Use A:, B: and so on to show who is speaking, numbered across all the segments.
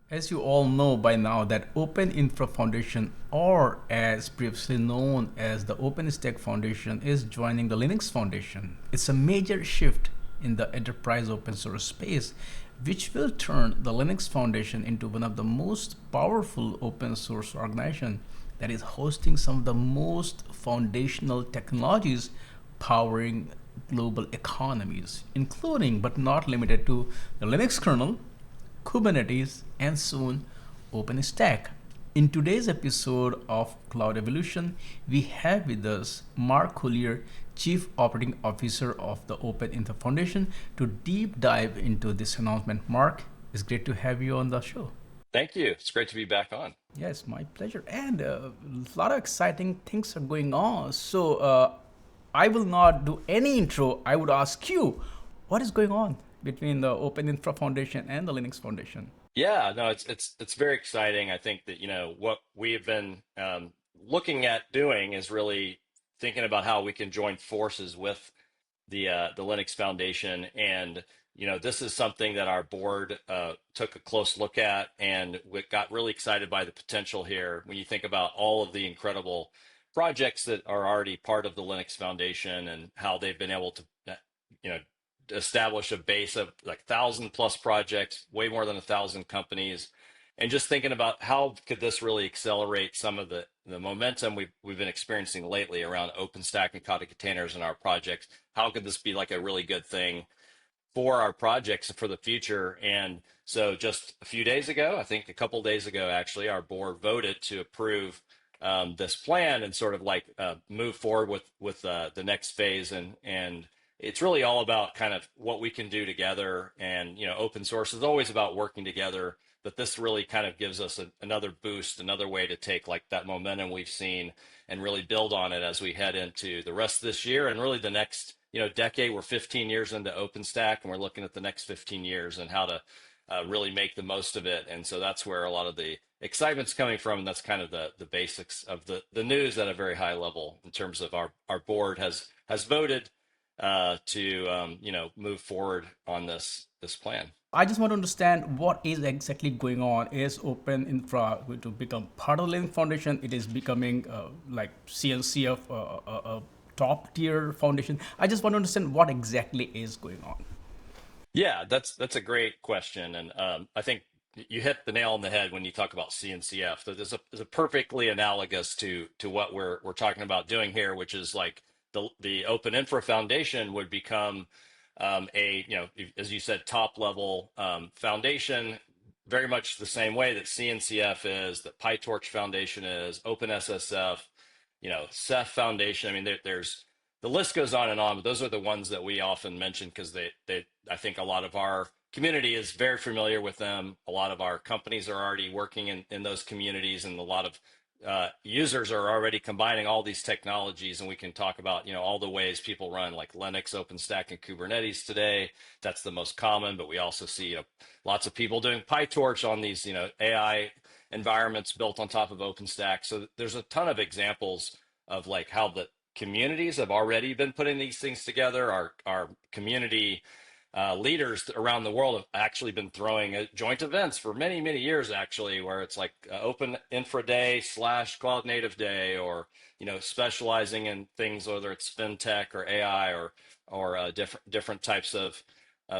A: As you all know by now that OpenInfra Foundation, or as previously known as the OpenStack Foundation, is joining the Linux Foundation. It's a major shift in the enterprise open source space, which will turn the Linux Foundation into one of the most powerful open source organizations that is hosting some of the most foundational technologies powering global economies, including but not limited to the Linux kernel, Kubernetes, and soon OpenStack. In today's episode of Cloud Evolution, we have with us Mark Collier, Chief Operating Officer of the OpenInfra Foundation, to deep dive into this announcement. Mark, it's great to have you on the show.
B: Thank you. It's great to be back on.
A: Yes, my pleasure. And a lot of exciting things are going on. So I will not do any intro. I would ask you, what is going on between the Open Infra Foundation and the Linux Foundation?
B: Yeah, no, it's very exciting. I think that, what we have been looking at doing is really thinking about how we can join forces with the Linux Foundation. And, this is something that our board took a close look at, and we got really excited by the potential here when you think about all of the incredible projects that are already part of the Linux Foundation and how they've been able to, you know, establish a base of like 1,000+ projects, way more than 1,000 companies, and just thinking about how could this really accelerate some of the momentum we've been experiencing lately around OpenStack and Kata containers in our projects. How could this be like a really good thing for our projects for the future? And so just a few days ago, I think a couple days ago, actually, our board voted to approve this plan and sort of like move forward with the next phase. And it's really all about kind of what we can do together. And, open source is always about working together, but this really kind of gives us another boost, another way to take like that momentum we've seen and really build on it as we head into the rest of this year and really the next, decade. We're 15 years into OpenStack, and we're looking at the next 15 years and how to really make the most of it. And so that's where a lot of the excitement's coming from. And that's kind of the basics of the news at a very high level in terms of our board has voted to move forward on this plan.
A: I just want to understand what is exactly going on. Is Open Infra going to become part of the Linux Foundation? It is becoming like CNCF, a top tier foundation. I just want to understand what exactly is going on.
B: Yeah, that's a great question, and I think you hit the nail on the head when you talk about CNCF. That is a perfectly analogous to what we're talking about doing here, which is like the Open Infra Foundation would become as you said, top level foundation, very much the same way that CNCF is, that PyTorch Foundation is, OpenSSF, Ceph Foundation. I mean, there's the list goes on and on, but those are the ones that we often mention because they I think a lot of our community is very familiar with them. A lot of our companies are already working in those communities, and a lot of users are already combining all these technologies. And we can talk about all the ways people run like Linux, OpenStack, and Kubernetes today. That's the most common, but we also see lots of people doing PyTorch on these AI environments built on top of OpenStack. So there's a ton of examples of like how the communities have already been putting these things together. Our community leaders around the world have actually been throwing joint events for many, many years, actually, where it's like Open Infra Day / Cloud Native Day, or specializing in things, whether it's fintech or AI or different types of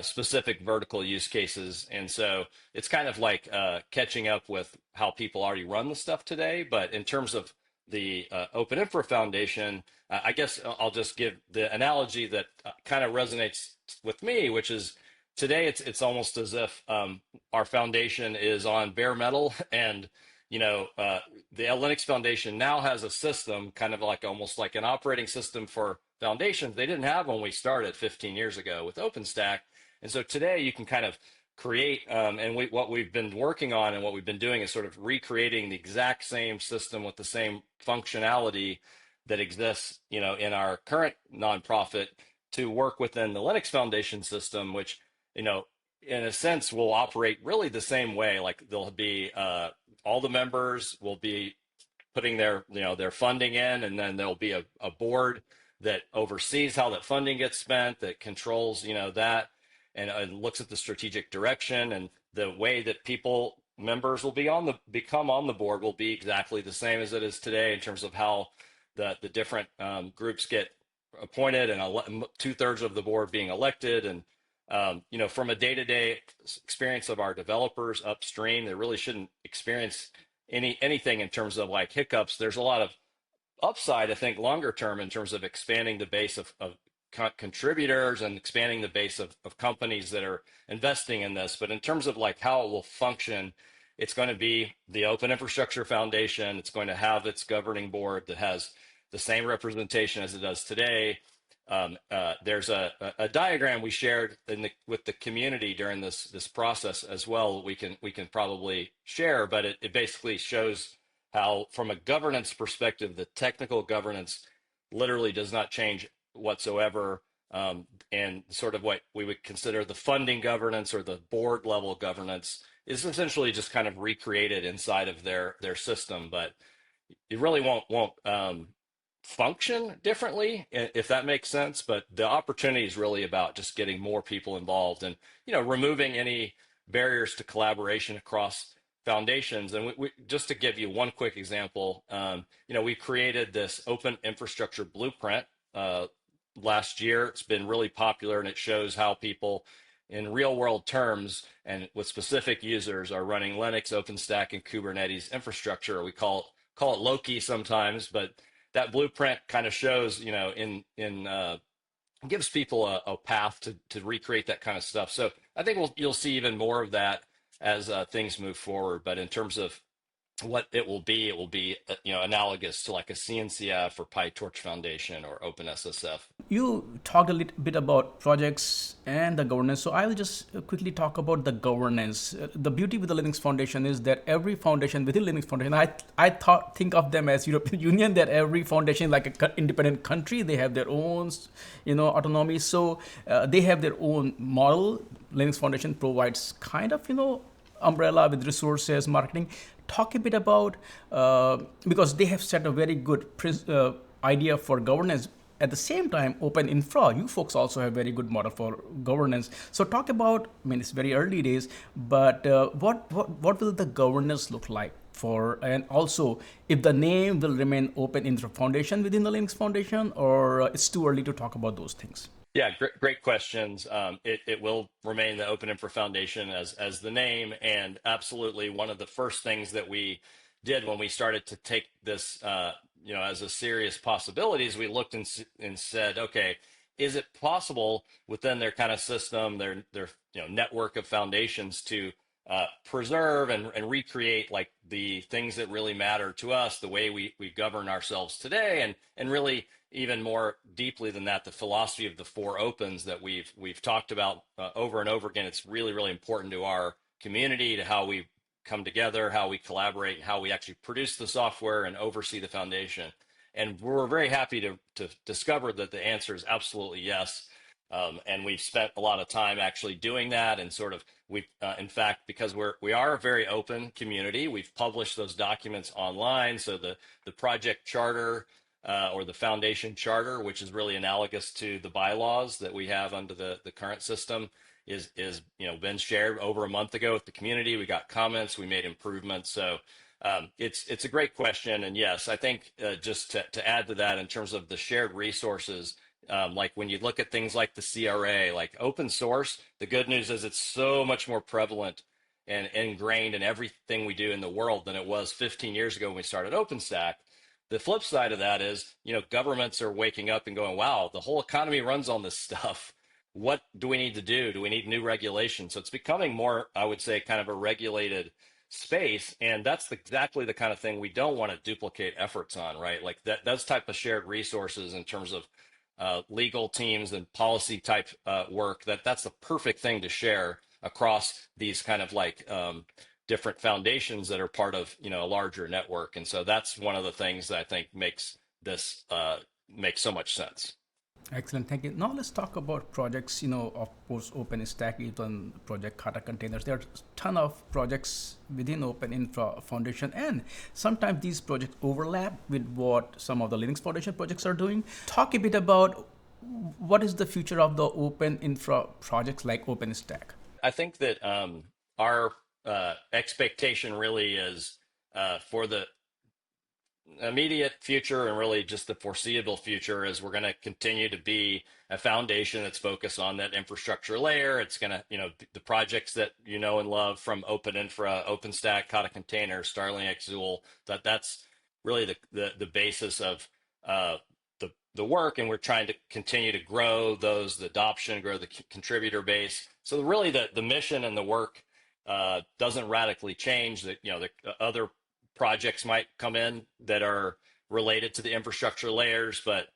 B: specific vertical use cases. And so it's kind of like catching up with how people already run the stuff today. But in terms of the Open Infra Foundation, I guess I'll just give the analogy that kind of resonates with me, which is today it's almost as if our foundation is on bare metal, and the Linux Foundation now has a system, kind of like almost like an operating system for foundations they didn't have when we started 15 years ago with OpenStack. And so today you can kind of create, what we've been working on and what we've been doing is sort of recreating the exact same system with the same functionality that exists, in our current nonprofit to work within the Linux Foundation system, which, in a sense will operate really the same way. Like there'll be all the members will be putting their funding in, and then there'll be a board that oversees how that funding gets spent, that controls, that, and looks at the strategic direction and the way that people members will become on the board will be exactly the same as it is today in terms of how the different groups get appointed and 2/3 of the board being elected. And from a day-to-day experience of our developers upstream, they really shouldn't experience anything in terms of like hiccups. There's a lot of upside, I think, longer term in terms of expanding the base of contributors and expanding the base of companies that are investing in this. But in terms of like how it will function, it's going to be the Open Infrastructure Foundation. It's going to have its governing board that has the same representation as it does today. There's a diagram we shared with the community during this process as well. We can probably share, but it basically shows how, from a governance perspective, the technical governance literally does not change whatsoever. And sort of what we would consider the funding governance or the board level governance is essentially just kind of recreated inside of their system, but it really won't function differently, if that makes sense. But the opportunity is really about just getting more people involved and removing any barriers to collaboration across foundations. And we just to give you one quick example, we created this open infrastructure blueprint last year. It's been really popular, and it shows how people in real world terms and with specific users are running Linux, OpenStack, and Kubernetes infrastructure. We call it Loki sometimes, but that blueprint kind of shows, gives people a path to recreate that kind of stuff. So I think you'll see even more of that as things move forward. But in terms of what it will be analogous to like a CNCF or PyTorch Foundation or OpenSSF.
A: You talked a little bit about projects and the governance, so I'll just quickly talk about the governance. The beauty with the Linux Foundation is that every foundation within Linux Foundation, think of them as European Union, that every foundation, like an independent country, they have their own, autonomy. So they have their own model. Linux Foundation provides kind of, umbrella with resources, marketing. Talk a bit about, because they have set a very good idea for governance. At the same time, OpenInfra, you folks also have very good model for governance. So talk about, it's very early days, but what will the governance look like for, and also if the name will remain OpenInfra Foundation within the Linux Foundation, or it's too early to talk about those things?
B: Yeah, great questions. It will remain the OpenInfra Foundation as the name, and absolutely one of the first things that we did when we started to take this, as a serious possibility, is we looked and said, okay, is it possible within their kind of system, their network of foundations to preserve and recreate like the things that really matter to us, the way we govern ourselves today, and really even more deeply than that, the philosophy of the four opens that we've talked about over and over again. It's really, really important to our community, to how we come together, how we collaborate, and how we actually produce the software and oversee the foundation. And we're very happy to discover that the answer is absolutely yes. And we've spent a lot of time actually doing that, and sort of in fact, because we are a very open community, we've published those documents online. So the project charter or the foundation charter, which is really analogous to the bylaws that we have under the current system, is been shared over a month ago with the community. We got comments, we made improvements. So it's a great question, and yes, I think just to add to that in terms of the shared resources. Like when you look at things like the CRA, like open source, the good news is it's so much more prevalent and ingrained in everything we do in the world than it was 15 years ago when we started OpenStack. The flip side of that is, governments are waking up and going, wow, the whole economy runs on this stuff. What do we need to do? Do we need new regulations? So it's becoming more, I would say, kind of a regulated space. And that's exactly the kind of thing we don't want to duplicate efforts on, right? Like those type of shared resources in terms of legal teams and policy type work, that's the perfect thing to share across these kind of like different foundations that are part of a larger network. And so that's one of the things that I think makes this make so much sense.
A: Excellent, thank you. Now let's talk about projects. Of course, OpenStack is one project, Kata containers. There are a ton of projects within OpenInfra Foundation, and sometimes these projects overlap with what some of the Linux Foundation projects are doing. Talk a bit about what is the future of the OpenInfra projects like OpenStack.
B: I think that our expectation really is for the immediate future and really just the foreseeable future is we're going to continue to be a foundation that's focused on that infrastructure layer. It's going to, the projects that you know and love from OpenInfra, OpenStack, Kata Container, Starling Xul, that's really the basis of the work. And we're trying to continue to grow those, the adoption, grow the contributor base. So really the mission and the work doesn't radically change. That, the other projects might come in that are related to the infrastructure layers, but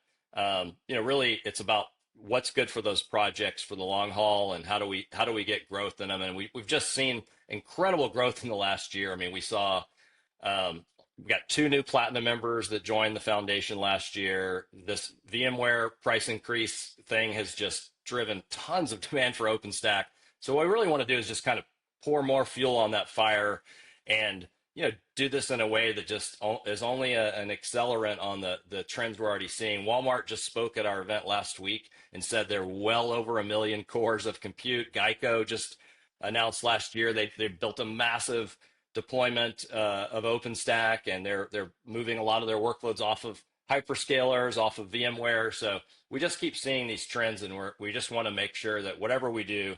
B: really it's about what's good for those projects for the long haul, and how do we get growth in them. And we've just seen incredible growth in the last year. I mean, we saw we got 2 new platinum members that joined the foundation last year. This VMware price increase thing has just driven tons of demand for OpenStack. So what we really want to do is just kind of pour more fuel on that fire, and do this in a way that just is only an accelerant on the trends we're already seeing. Walmart just spoke at our event last week and said they're well over 1 million cores of compute. Geico just announced last year they built a massive deployment of OpenStack, and they're moving a lot of their workloads off of hyperscalers, off of VMware. So we just keep seeing these trends, and we just want to make sure that whatever we do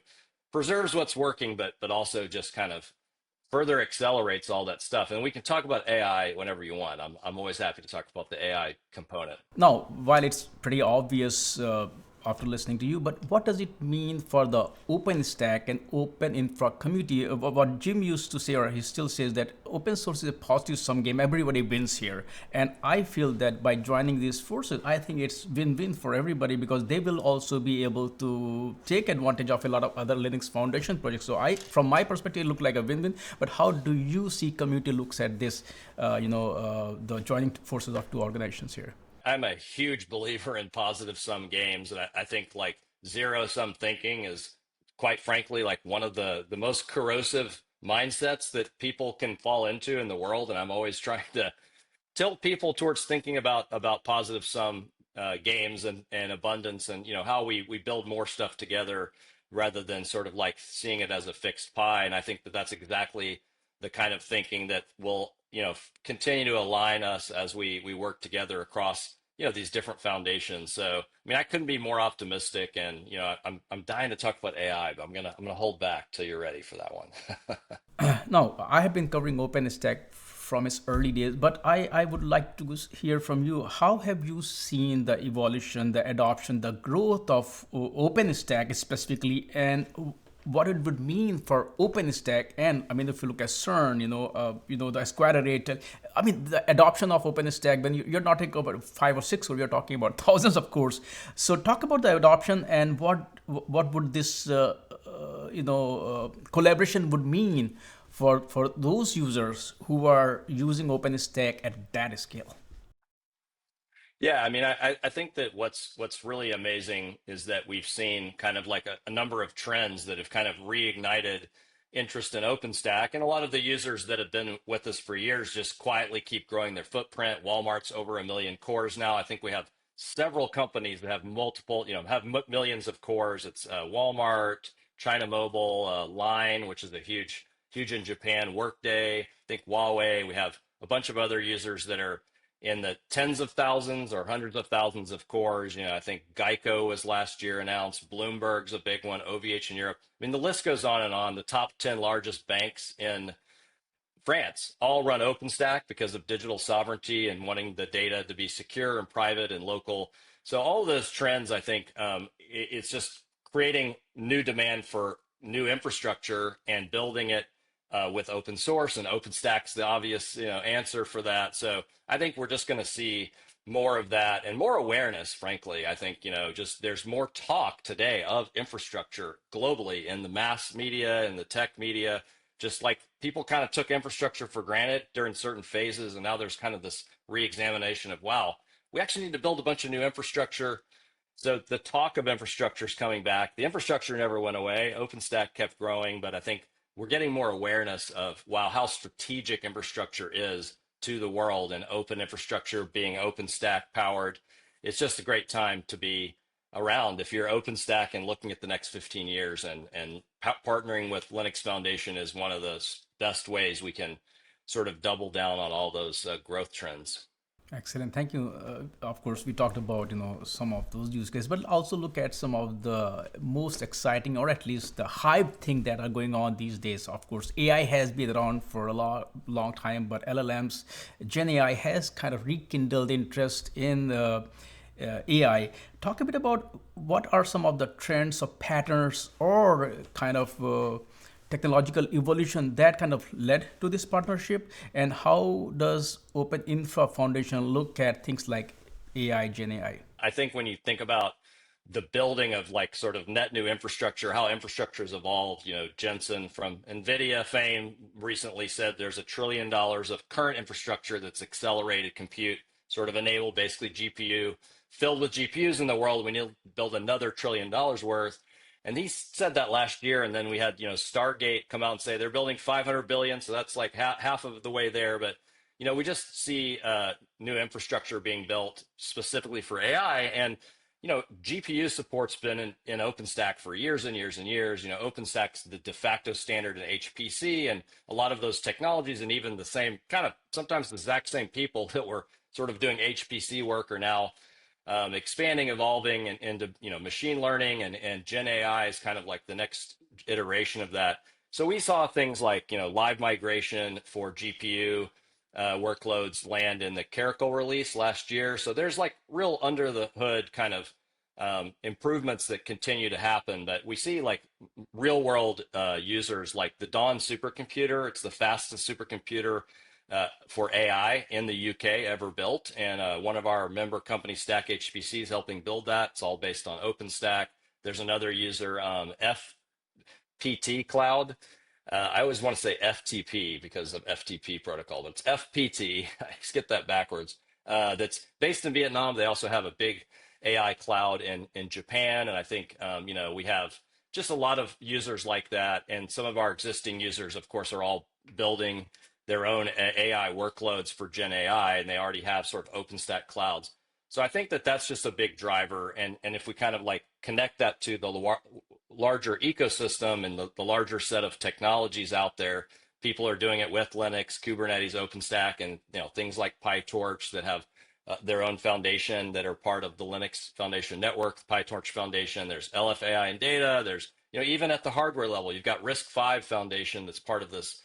B: preserves what's working, but also just kind of further accelerates all that stuff. And we can talk about AI whenever you want. I'm always happy to talk about the AI component.
A: Now, while it's pretty obvious after listening to you, but what does it mean for the OpenStack and OpenInfra community? What Jim used to say, or he still says, that open source is a positive sum game. Everybody wins here. And I feel that by joining these forces, I think it's win-win for everybody, because they will also be able to take advantage of a lot of other Linux Foundation projects. So from my perspective, it looked like a win-win. But how do you see community looks at this, the joining forces of 2 organizations here?
B: I'm a huge believer in positive sum games, and I think like zero sum thinking is, quite frankly, like one of the most corrosive mindsets that people can fall into in the world. And I'm always trying to tilt people towards thinking about positive sum games and abundance, and how we build more stuff together rather than sort of like seeing it as a fixed pie. And I think that that's exactly the kind of thinking that will continue to align us as we work together across these different foundations. So I mean, I couldn't be more optimistic, and I'm dying to talk about AI, but I'm gonna hold back till you're ready for that one.
A: Now, I have been covering OpenStack from its early days, but I would like to hear from you. How have you seen the evolution, the adoption, the growth of OpenStack specifically, and what it would mean for OpenStack? And I mean, if you look at CERN, the square rate, I mean, the adoption of OpenStack, then you're not talking about 5 or 6, or you're talking about thousands of cores. So talk about the adoption, and what would this, collaboration would mean for those users who are using OpenStack at that scale.
B: Yeah, I mean, I think that what's really amazing is that we've seen kind of like a number of trends that have kind of reignited interest in OpenStack, and a lot of the users that have been with us for years just quietly keep growing their footprint. Walmart's over 1 million cores now. I think we have several companies that have multiple, have millions of cores. It's Walmart, China Mobile, Line, which is a huge in Japan, Workday, I think Huawei. We have a bunch of other users that are in the tens of thousands or hundreds of thousands of cores. I think Geico was last year announced. Bloomberg's a big one. OVH in Europe. I mean, the list goes on and on. The top 10 largest banks in France all run OpenStack because of digital sovereignty and wanting the data to be secure and private and local. So all of those trends, I think, it's just creating new demand for new infrastructure and building it with open source, and OpenStack's the obvious answer for that. So I think we're just going to see more of that and more awareness. Frankly, I think just there's more talk today of infrastructure globally in the mass media and the tech media. Just like people kind of took infrastructure for granted during certain phases, and now there's kind of this re-examination of, wow, we actually need to build a bunch of new infrastructure. So the talk of infrastructure is coming back. The infrastructure never went away. OpenStack kept growing, but I think we're getting more awareness of, wow, how strategic infrastructure is to the world, and open infrastructure being OpenStack powered. It's just a great time to be around if you're OpenStack and looking at the next 15 years. And partnering with Linux Foundation is one of those best ways we can sort of double down on all those growth trends.
A: Excellent, thank you. Of course, we talked about some of those use cases, but also look at some of the most exciting, or at least the hype thing that are going on these days. Of course, AI has been around for a long time, but LLMs, Gen AI has kind of rekindled interest in AI. Talk a bit about what are some of the trends or patterns or kind of technological evolution that kind of led to this partnership, and how does OpenInfra Foundation look at things like AI, Gen AI?
B: I think when you think about the building of like sort of net new infrastructure, how infrastructure has evolved, Jensen from NVIDIA fame recently said there's $1 trillion of current infrastructure that's accelerated compute, sort of enabled basically GPU filled with GPUs in the world. We need to build another $1 trillion worth. And he said that last year, and then we had Stargate come out and say they're building 500 billion, so that's like half of the way there. But we just see new infrastructure being built specifically for AI, and GPU support's been in OpenStack for years and years and years. OpenStack's the de facto standard in HPC, and a lot of those technologies, and even the same kind of sometimes the exact same people that were sort of doing HPC work are now expanding, evolving into machine learning, and Gen AI is kind of like the next iteration of that. So we saw things like live migration for GPU workloads land in the Caracal release last year. So there's like real under the hood kind of improvements that continue to happen. But we see like real world users like the Dawn supercomputer. It's the fastest supercomputer for AI in the UK ever built. And one of our member companies, Stack HPC, is helping build that. It's all based on OpenStack. There's another user, FPT Cloud. I always want to say FTP because of FTP protocol, but it's FPT. I skip that backwards. That's based in Vietnam. They also have a big AI cloud in Japan. And I think, we have just a lot of users like that. And some of our existing users, of course, are all building their own AI workloads for Gen AI, and they already have sort of OpenStack clouds. So I think that that's just a big driver. And if we kind of like connect that to the larger ecosystem and the larger set of technologies out there, people are doing it with Linux, Kubernetes, OpenStack, and things like PyTorch that have their own foundation that are part of the Linux Foundation network, the PyTorch Foundation. There's LFAI and data. There's even at the hardware level, you've got RISC-V Foundation that's part of this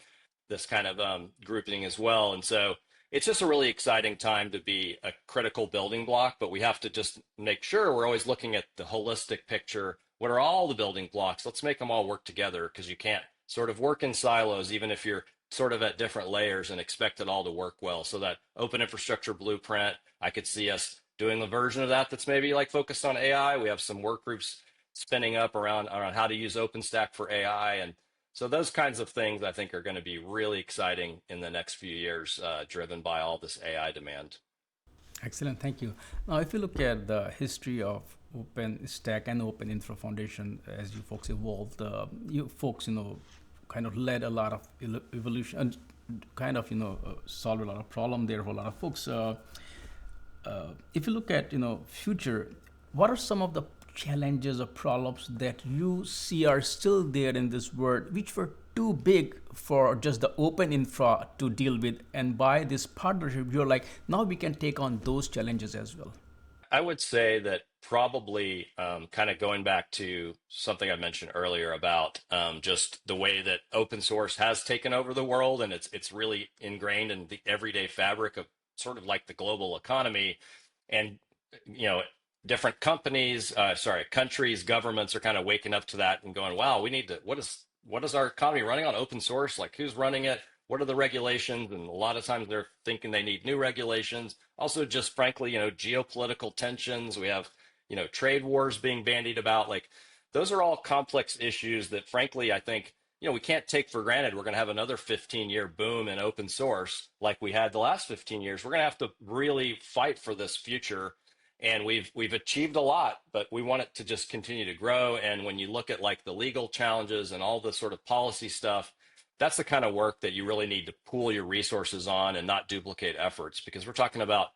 B: kind of grouping as well. And so it's just a really exciting time to be a critical building block, but we have to just make sure we're always looking at the holistic picture. What are all the building blocks? Let's make them all work together, because you can't sort of work in silos, even if you're sort of at different layers, and expect it all to work well. So that open infrastructure blueprint, I could see us doing a version of that that's maybe like focused on AI. We have some work groups spinning up around how to use OpenStack for AI. And so those kinds of things I think are going to be really exciting in the next few years, driven by all this AI demand.
A: Excellent, thank you. Now, if you look at the history of OpenStack and OpenInfra Foundation, as you folks evolved, you folks, kind of led a lot of evolution and kind of, solved a lot of problem there for a lot of folks. If you look at, future, what are some of the challenges or problems that you see are still there in this world, which were too big for just the open infra to deal with, and by this partnership you're like, now we can take on those challenges as well?
B: I would say that probably kind of going back to something I mentioned earlier about just the way that open source has taken over the world, and it's really ingrained in the everyday fabric of sort of like the global economy. And different countries, governments are kind of waking up to that and going, wow, we need to, what is our economy running on? Open source? Like, who's running it? What are the regulations? And a lot of times they're thinking they need new regulations. Also, just frankly, geopolitical tensions. We have, trade wars being bandied about. Like, those are all complex issues that frankly, I think, we can't take for granted. We're going to have another 15-year boom in open source like we had the last 15 years. We're going to have to really fight for this future. And we've achieved a lot, but we want it to just continue to grow. And when you look at like the legal challenges and all the sort of policy stuff, that's the kind of work that you really need to pool your resources on and not duplicate efforts, because we're talking about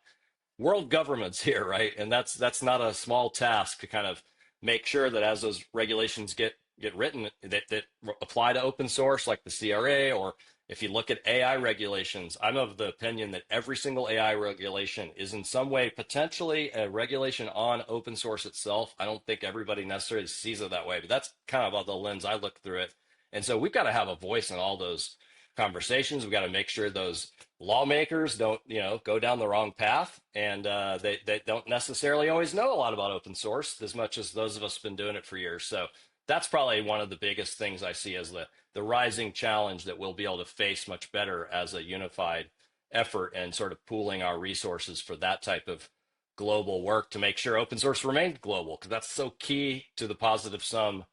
B: world governments here, right? And that's not a small task to kind of make sure that as those regulations get written that apply to open source, like the CRA, or if you look at AI regulations, I'm of the opinion that every single AI regulation is in some way potentially a regulation on open source itself. I don't think everybody necessarily sees it that way, but that's kind of the lens I look through it. And so we've got to have a voice in all those conversations. We've got to make sure those lawmakers don't, go down the wrong path, and they don't necessarily always know a lot about open source as much as those of us have been doing it for years. So that's probably one of the biggest things I see as the rising challenge that we'll be able to face much better as a unified effort, and sort of pooling our resources for that type of global work to make sure open source remains global, because that's so key to the positive sum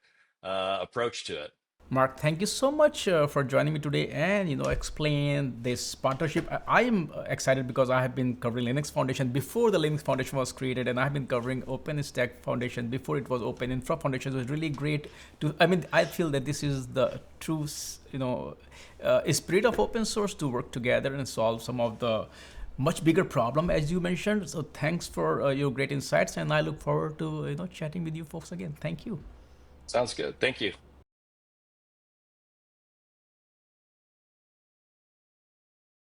B: approach to it.
A: Mark, thank you so much for joining me today and explain this partnership. I am excited because I have been covering Linux Foundation before the Linux Foundation was created, and I've been covering OpenStack Foundation before it was OpenInfra Foundation. So it's really great to. I mean, I feel that this is the true, spirit of open source, to work together and solve some of the much bigger problem, as you mentioned. So thanks for your great insights, and I look forward to chatting with you folks again. Thank you.
B: Sounds good. Thank you.